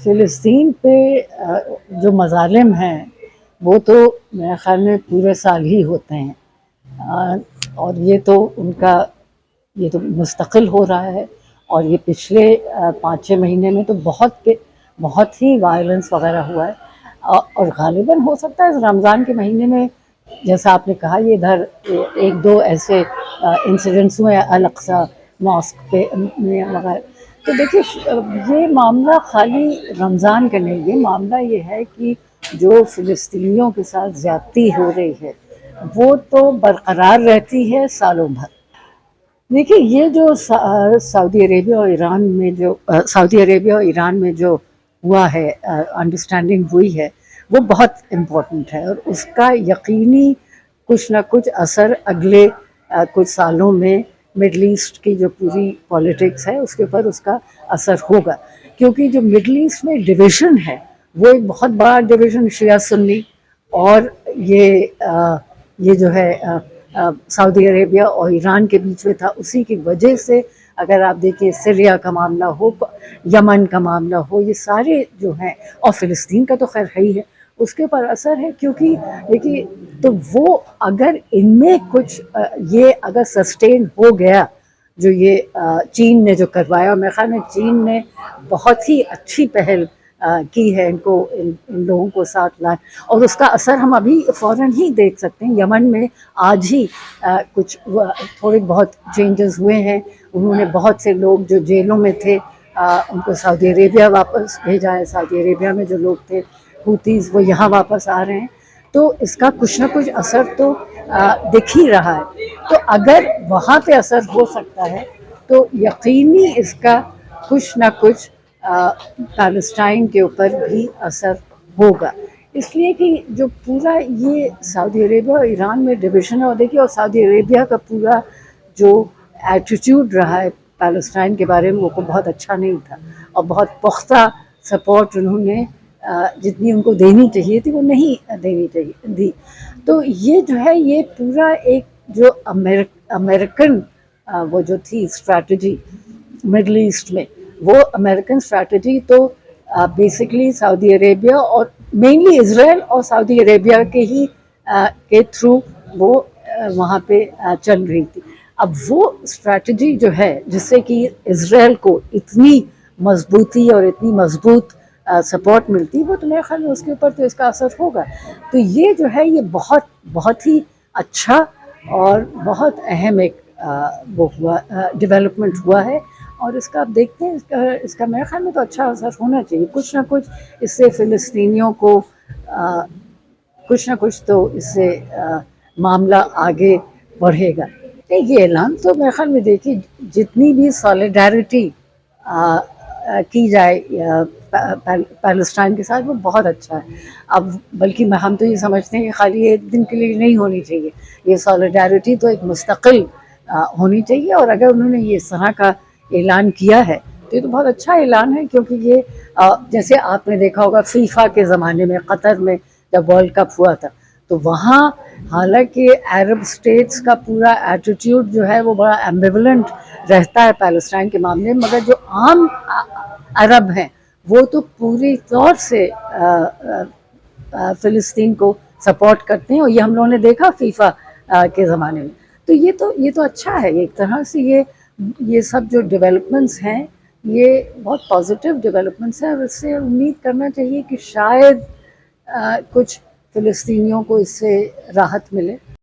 فلسطین پہ جو مظالم ہیں وہ تو میرے خیال میں پورے سال ہی ہوتے ہیں، اور یہ تو ان کا یہ تو مستقل ہو رہا ہے، اور یہ پچھلے 5-6 مہینے میں تو بہت ہی وائلنس وغیرہ ہوا ہے، اور غالباً ہو سکتا ہے رمضان کے مہینے میں جیسا آپ نے کہا یہ ادھر 1-2 ایسے انسیڈنٹس ہوئے الاقصی ماسک پہ وغیرہ۔ تو دیکھیے یہ معاملہ خالی رمضان کا نہیں، یہ معاملہ یہ ہے کہ جو فلسطینیوں کے ساتھ زیادتی ہو رہی ہے وہ تو برقرار رہتی ہے سالوں بھر۔ دیکھیے یہ جو سعودی عربیہ اور ایران میں جو ہوا ہے، انڈرسٹینڈنگ ہوئی ہے، وہ بہت امپورٹنٹ ہے، اور اس کا یقینی کچھ نہ کچھ اثر اگلے کچھ سالوں میں مڈل ایسٹ کی جو پوری پالیٹکس ہے اس کے اوپر اس کا اثر ہوگا، کیونکہ جو مڈل ایسٹ میں ڈویژن ہے وہ ایک بہت بڑا ڈویژن شیعہ سنی، اور یہ جو ہے سعودی عربیہ اور ایران کے بیچ میں تھا، اسی کی وجہ سے اگر آپ دیکھیں سریا کا معاملہ ہو، یمن کا معاملہ ہو، یہ سارے جو ہیں، اور فلسطین کا تو خیر ہے ہی ہے، اس کے اوپر اثر ہے، کیونکہ دیکھیے تو وہ اگر ان میں کچھ یہ اگر سسٹین ہو گیا جو یہ چین نے جو کروایا، اور میرے خیال میں چین نے بہت ہی اچھی پہل کی ہے ان لوگوں کو ساتھ لائے، اور اس کا اثر ہم ابھی فوراً ہی دیکھ سکتے ہیں۔ یمن میں آج ہی کچھ تھوڑے بہت چینجز ہوئے ہیں، انہوں نے بہت سے لوگ جو جیلوں میں تھے ان کو سعودی عربیہ واپس بھیجا ہے، سعودی عربیہ میں جو لوگ تھے ہوتیز وہ یہاں واپس آ رہے ہیں، تو اس کا کچھ نہ کچھ اثر تو دکھ ہی رہا ہے۔ تو اگر وہاں پہ اثر ہو سکتا ہے تو یقینی اس کا کچھ نہ کچھ پیلسٹائن کے اوپر بھی اثر ہوگا، اس لیے کہ جو پورا یہ سعودی عربیہ اور ایران میں ڈویژن ہے، اور دیکھیے اور سعودی عربیہ کا پورا جو ایٹیٹیوڈ رہا ہے پیلسٹائن کے بارے میں وہ بہت اچھا نہیں تھا، اور بہت پختہ سپورٹ انہوں نے جتنی ان کو دینی چاہیے تھی وہ نہیں دی۔ تو یہ جو ہے یہ پورا ایک جو امریکن وہ جو تھی اسٹریٹجی مڈل ایسٹ میں، وہ امریکن اسٹریٹجی تو بیسکلی سعودی عربیہ اور مینلی اسرائیل اور سعودی عربیہ کے تھرو وہ وہاں پہ چل رہی تھی۔ اب وہ اسٹریٹجی جو ہے جس سے کہ اسرائیل کو اتنی مضبوطی اور اتنی مضبوط سپورٹ ملتی، وہ تو میرے خیال میں اس کے اوپر تو اس کا اثر ہوگا۔ تو یہ جو ہے یہ بہت ہی اچھا اور بہت اہم ایک وہ ہوا ڈیولپمنٹ ہوا ہے، اور اس کا آپ دیکھتے ہیں اس کا میرے خیال میں تو اچھا اثر ہونا چاہیے، کچھ نہ کچھ اس سے فلسطینیوں کو کچھ نہ کچھ تو اس سے معاملہ آگے بڑھے گا۔ یہ اعلان تو میرے خیال میں دیکھیے جتنی بھی سالیڈیرٹی کی جائے پیلسٹائن کے ساتھ وہ بہت اچھا ہے۔ اب بلکہ ہم تو یہ سمجھتے ہیں کہ خالی ایک دن کے لیے نہیں ہونی چاہیے، یہ سالیڈیرٹی تو ایک مستقل ہونی چاہیے، اور اگر انہوں نے یہ اس طرح کا اعلان کیا ہے تو یہ تو بہت اچھا اعلان ہے، کیونکہ یہ جیسے آپ نے دیکھا ہوگا فیفا کے زمانے میں قطر میں جب ورلڈ کپ ہوا تھا تو وہاں حالانکہ عرب اسٹیٹس کا پورا ایٹیٹیوڈ جو ہے وہ بڑا ایمبیولنٹ رہتا ہے پیلسٹائن کے معاملے میں، مگر جو عام عرب ہیں وہ تو پوری طور سے فلسطین کو سپورٹ کرتے ہیں، اور یہ ہم لوگوں نے دیکھا فیفا کے زمانے میں۔ تو یہ تو اچھا ہے، ایک طرح سے یہ سب جو ڈیولپمنٹس ہیں یہ بہت پازیٹیو ڈیولپمنٹس ہیں، اور اس سے امید کرنا چاہیے کہ شاید کچھ فلسطینیوں کو اس سے راحت ملے۔